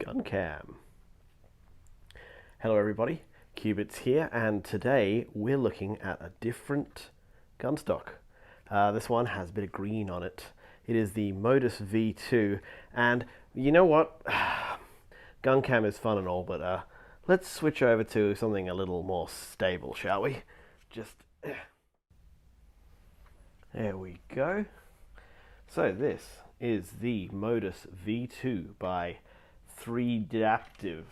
Gun Cam. Hello everybody, Cubits here, and today we're looking at a different gun stock. This one has a bit of green on it. It is the Modus V2, and you know what? Gun Cam is fun and all, but let's switch over to something a little more stable, shall we? There we go. So this is the Modus V2 by 3Daptive.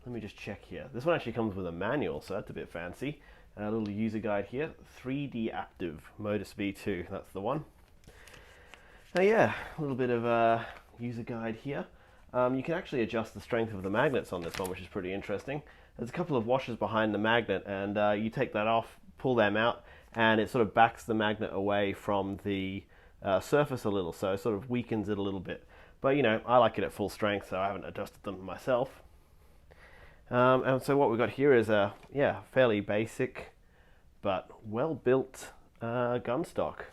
Let me just check here. This one actually comes with a manual, so that's a bit fancy. A little user guide here. 3Daptive Modus V2, that's the one. Now yeah, a little bit of a user guide here. You can actually adjust the strength of the magnets on this one, which is pretty interesting. There's a couple of washers behind the magnet, and you take that off, pull them out, and it sort of backs the magnet away from the surface a little, so it sort of weakens it a little bit. But you know, I like it at full strength, so I haven't adjusted them myself. And so what we've got here is a fairly basic but well built gun stock.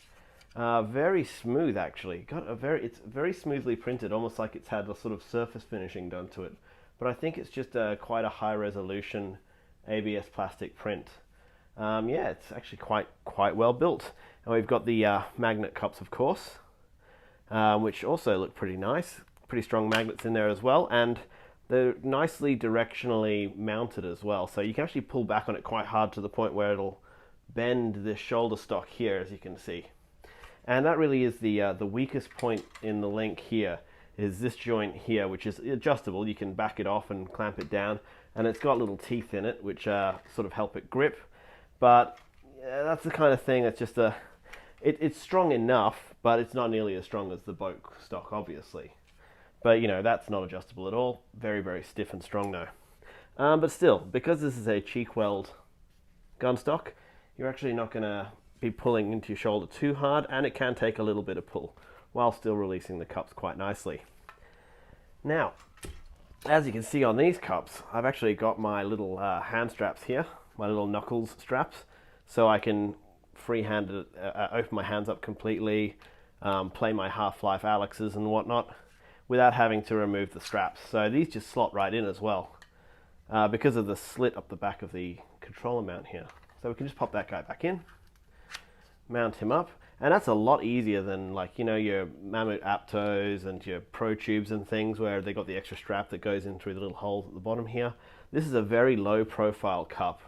Very smooth actually. It's very smoothly printed, almost like it's had a sort of surface finishing done to it. But I think it's just quite a high resolution ABS plastic print. Yeah, it's actually quite well built. And we've got the magnet cups, of course, which also look pretty nice. Pretty strong magnets in there as well, and they're nicely directionally mounted as well. So you can actually pull back on it quite hard to the point where it'll bend this shoulder stock here, as you can see. And that really is the weakest point in the link here, is this joint here, which is adjustable. You can back it off and clamp it down, and it's got little teeth in it which sort of help it grip. But that's the kind of thing that's just it's strong enough, but it's not nearly as strong as the bowk stock, obviously. But you know, that's not adjustable at all. Very, very stiff and strong though. But still, because this is a cheek weld gun stock, you're actually not going to be pulling into your shoulder too hard, and it can take a little bit of pull while still releasing the cups quite nicely. Now, as you can see on these cups, I've actually got my little hand straps here, my little knuckles straps, so I can freehand open my hands up completely, play my Half-Life Alexes and whatnot without having to remove the straps. So these just slot right in as well because of the slit up the back of the controller mount here. So we can just pop that guy back in, mount him up, and that's a lot easier than, like, you know, your Mammoth Aptos and your Pro Tubes and things where they got the extra strap that goes in through the little holes at the bottom here. This is a very low profile cup.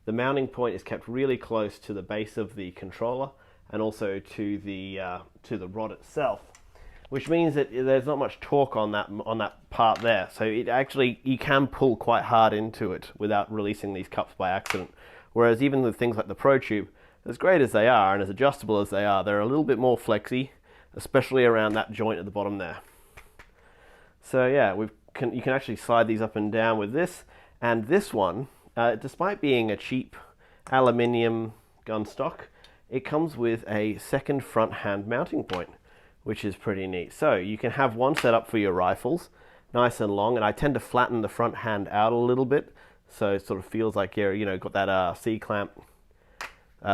The mounting point is kept really close to the base of the controller and also to the rod itself, which means that there's not much torque on that part there. So it actually, you can pull quite hard into it without releasing these cups by accident. Whereas even with things like the Pro Tube, as great as they are and as adjustable as they are, they're a little bit more flexy, especially around that joint at the bottom there. So yeah, you can actually slide these up and down with this. And this one, despite being a cheap aluminium gun stock, it comes with a second front hand mounting point, which is pretty neat. So you can have one set up for your rifles, nice and long, and I tend to flatten the front hand out a little bit, so it sort of feels like you're, you know, got that C-clamp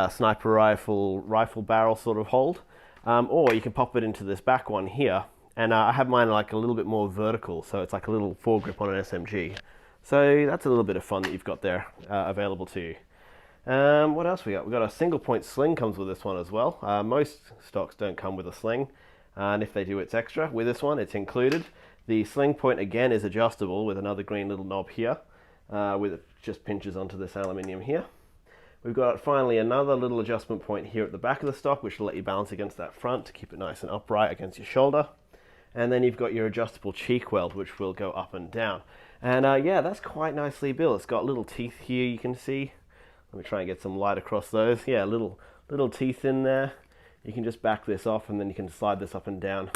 sniper rifle barrel sort of hold. Or you can pop it into this back one here, and I have mine like a little bit more vertical, so it's like a little foregrip on an SMG. So that's a little bit of fun that you've got there available to you. What else we got? We've got a single point sling comes with this one as well. Most stocks don't come with a sling, and if they do, it's extra. With this one, it's included. The sling point again is adjustable with another green little knob here, with it just pinches onto this aluminium here. We've got finally another little adjustment point here at the back of the stock, which will let you balance against that front to keep it nice and upright against your shoulder. And then you've got your adjustable cheek weld, which will go up and down. And yeah, that's quite nicely built. It's got little teeth here, you can see. Let me try and get some light across those. Yeah, little teeth in there. You can just back this off, and then you can slide this up and down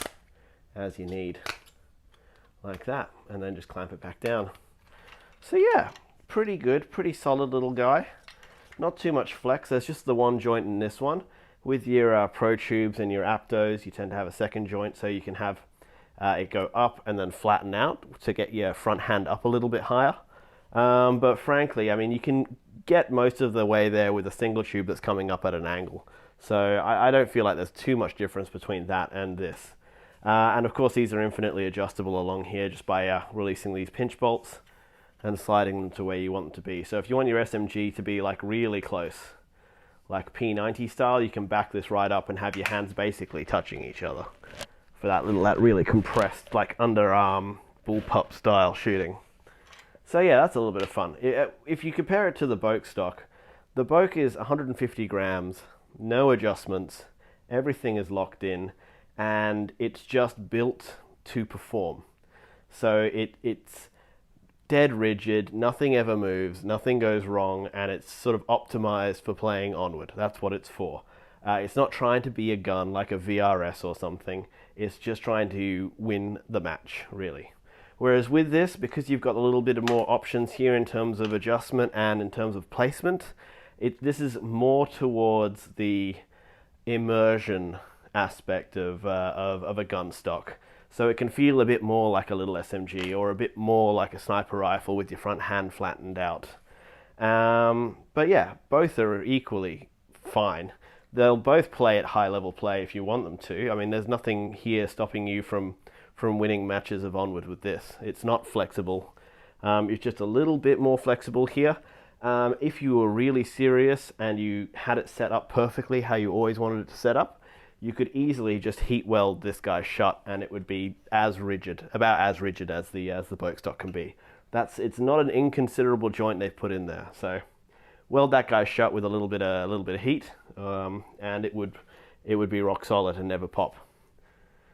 as you need, like that, and then just clamp it back down. So yeah, pretty good, pretty solid little guy. Not too much flex. There's just the one joint in this one. With your Pro Tubes and your Aptos, you tend to have a second joint, so you can have it go up and then flatten out to get your front hand up a little bit higher. But frankly, I mean, you can get most of the way there with a single tube that's coming up at an angle. So I don't feel like there's too much difference between that and this. And of course these are infinitely adjustable along here just by releasing these pinch bolts and sliding them to where you want them to be. So if you want your SMG to be like really close, like P90 style, you can back this right up and have your hands basically touching each other for that really compressed, like underarm bullpup style shooting. So yeah, that's a little bit of fun. If you compare it to the bowk stock, the bowk is 150 grams, no adjustments, everything is locked in, and it's just built to perform. So it's dead rigid, nothing ever moves, nothing goes wrong, and it's sort of optimized for playing onward. That's what it's for. It's not trying to be a gun like a VRS or something. It's just trying to win the match, really. Whereas with this, because you've got a little bit of more options here in terms of adjustment and in terms of placement, this is more towards the immersion aspect of a gun stock. So it can feel a bit more like a little SMG or a bit more like a sniper rifle with your front hand flattened out. But yeah, both are equally fine. They'll both play at high level play if you want them to. I mean, there's nothing here stopping you from winning matches of onward with this. It's not flexible. It's just a little bit more flexible here. If you were really serious and you had it set up perfectly how you always wanted it to set up, you could easily just heat weld this guy shut and it would be as rigid, about as rigid as the bowk stock can be. It's not an inconsiderable joint they've put in there. So weld that guy shut with a little bit of heat, and it would be rock solid and never pop.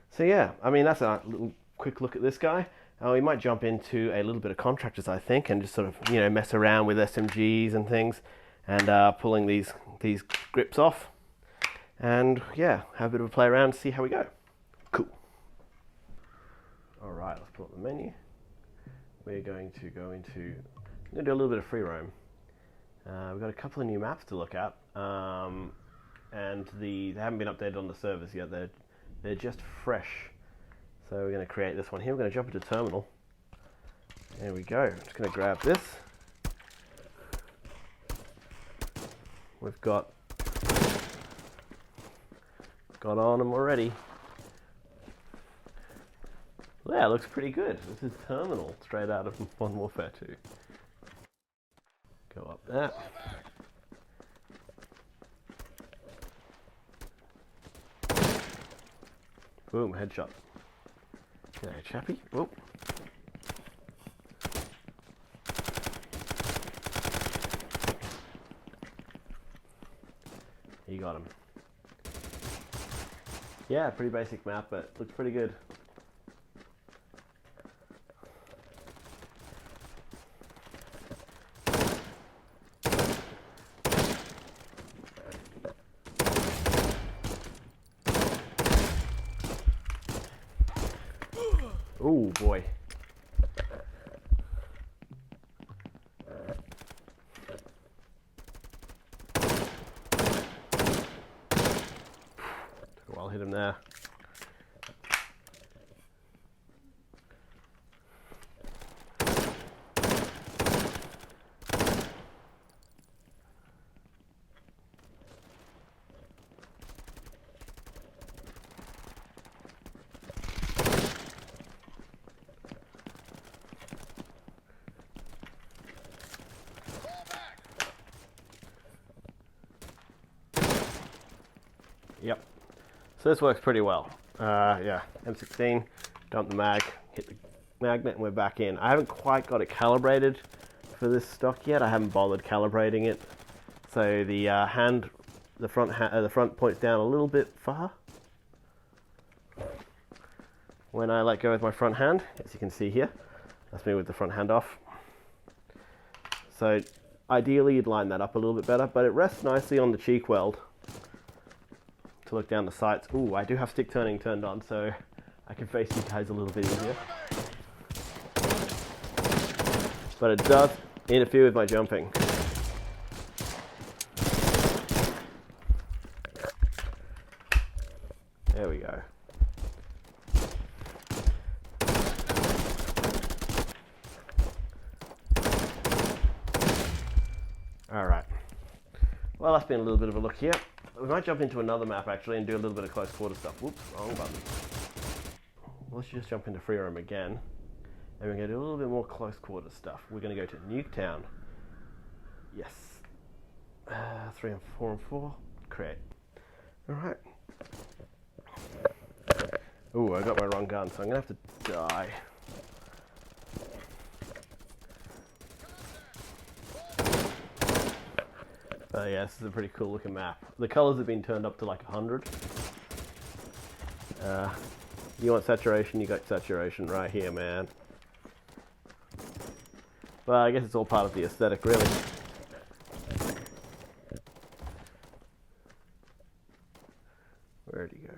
So yeah, I mean, that's a little quick look at this guy. We might jump into a little bit of contractors, I think, and just sort of, you know, mess around with SMGs and things, and pulling these grips off, and yeah, have a bit of a play around and see how we go. Cool. All right, let's pull up the menu. We're going to go into, I'm going to do a little bit of free roam. We've got a couple of new maps to look at, and they haven't been updated on the servers yet. They're just fresh. So we're going to create this one here. We're going to jump into terminal. There we go. I'm just going to grab this. We've got on them already. Yeah, it looks pretty good. This is terminal, straight out of Modern Warfare 2. Go up there. Boom, headshot. Okay, chappy. Whoa. You got him. Yeah, pretty basic map, but looks pretty good. Oh boy. Took a while to hit him there. Yep. So this works pretty well. Yeah, M16, dump the mag, hit the magnet, and we're back in. I haven't quite got it calibrated for this stock yet. I haven't bothered calibrating it. So the front points down a little bit far. When I let go with my front hand, as you can see here, that's me with the front hand off. So ideally you'd line that up a little bit better, but it rests nicely on the cheek weld to look down the sights. Ooh, I do have stick turning turned on, so I can face you guys a little bit easier. But it does interfere with my jumping. There we go. Alright. Well, that's been a little bit of a look here. We might jump into another map actually and do a little bit of close quarter stuff. Whoops, wrong button. let's just jump into free roam again. And we're going to do a little bit more close quarter stuff. We're going to go to Nuketown. Yes. 3 and 4 and 4. Create. Alright. Ooh, I got my wrong gun, so I'm going to have to die. Yeah, this is a pretty cool looking map. The colors have been turned up to like 100. You want saturation, you got saturation right here, man. Well, I guess it's all part of the aesthetic, really. Where'd he go?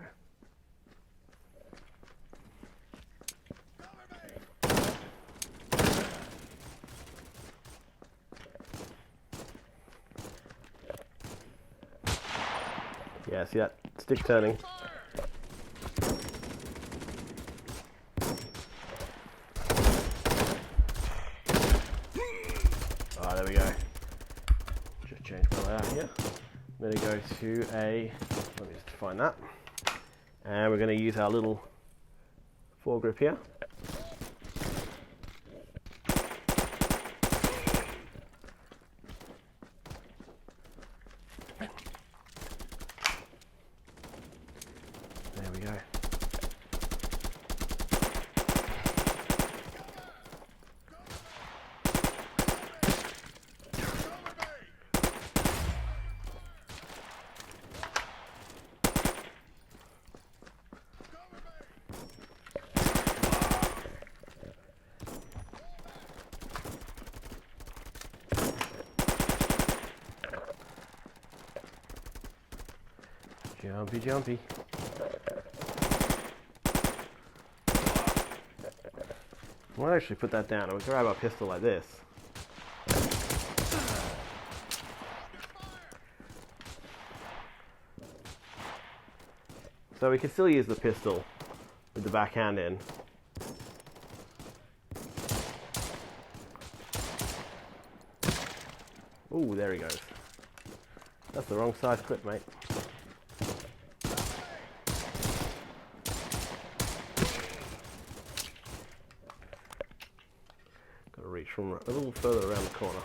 Yeah, see that stick turning? Oh, there we go. Just change my layout here. I'm going to go to a, let me just find that. And we're going to use our little foregrip here. There we go. Jumpy, jumpy. I might actually put that down. I would grab a pistol like this. So we can still use the pistol with the backhand in. Ooh, there he goes. That's the wrong size clip, mate. Gotta reach from a little further around the corner.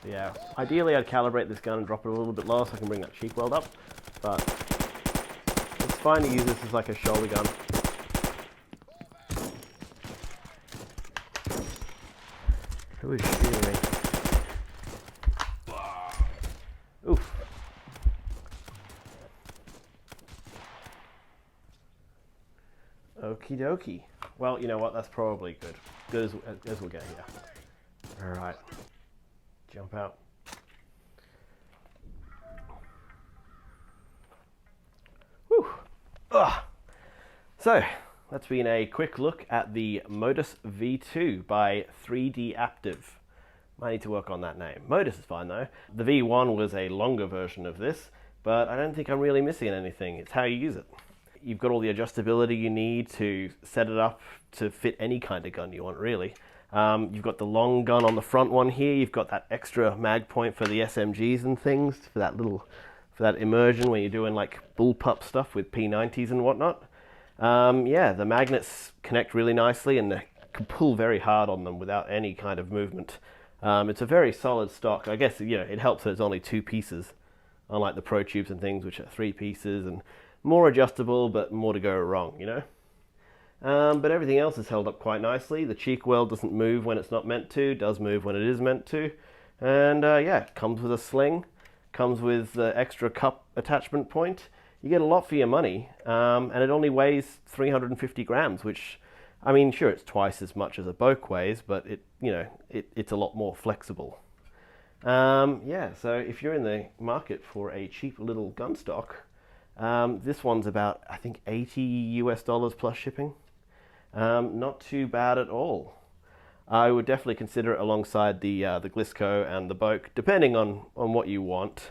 Yeah, ideally I'd calibrate this gun and drop it a little bit lower so I can bring that cheek weld up, but it's fine to use this as like a shoulder gun. Who is shooting me? Oof. Okie dokie. Well, you know what, that's probably good. Good as we'll get here. Alright. Jump out. Whew. Ugh. So, that's been a quick look at the Modus V2 by 3Daptive. Might need to work on that name. Modus is fine though. The V1 was a longer version of this, but I don't think I'm really missing anything. It's how you use it. You've got all the adjustability you need to set it up to fit any kind of gun you want, really. You've got the long gun on the front one here. You've got that extra mag point for the SMGs and things for that immersion when you're doing like bullpup stuff with P90s and whatnot. Yeah, the magnets connect really nicely and they can pull very hard on them without any kind of movement. It's a very solid stock. I guess, you know, it helps that it's only 2 pieces, unlike the Pro Tubes and things, which are 3 pieces and more adjustable, but more to go wrong, you know. But everything else is held up quite nicely. The cheek weld doesn't move when it's not meant to, does move when it is meant to. And yeah, comes with a sling, comes with the extra cup attachment point. You get a lot for your money, and it only weighs 350 grams, which, I mean, sure, it's twice as much as a bowk weighs, but it's a lot more flexible. Yeah, so if you're in the market for a cheap little gun stock, this one's about, I think, $80 plus shipping. Not too bad at all. I would definitely consider it alongside the glistco and the bowk, depending on what you want.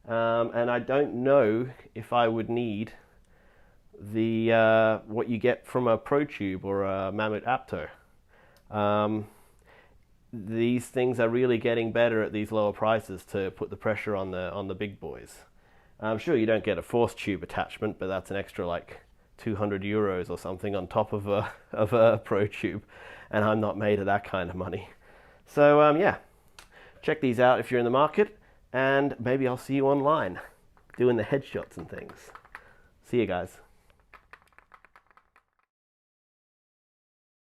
And I don't know if I would need the what you get from a Pro Tube or a Mammoth Apto. these things are really getting better at these lower prices to put the pressure on the big boys. I'm sure you don't get a force tube attachment, but that's an extra like 200 euros or something on top of a pro tube, and I'm not made of that kind of money. So yeah, check these out if you're in the market, and maybe I'll see you online doing the headshots and things. See you guys.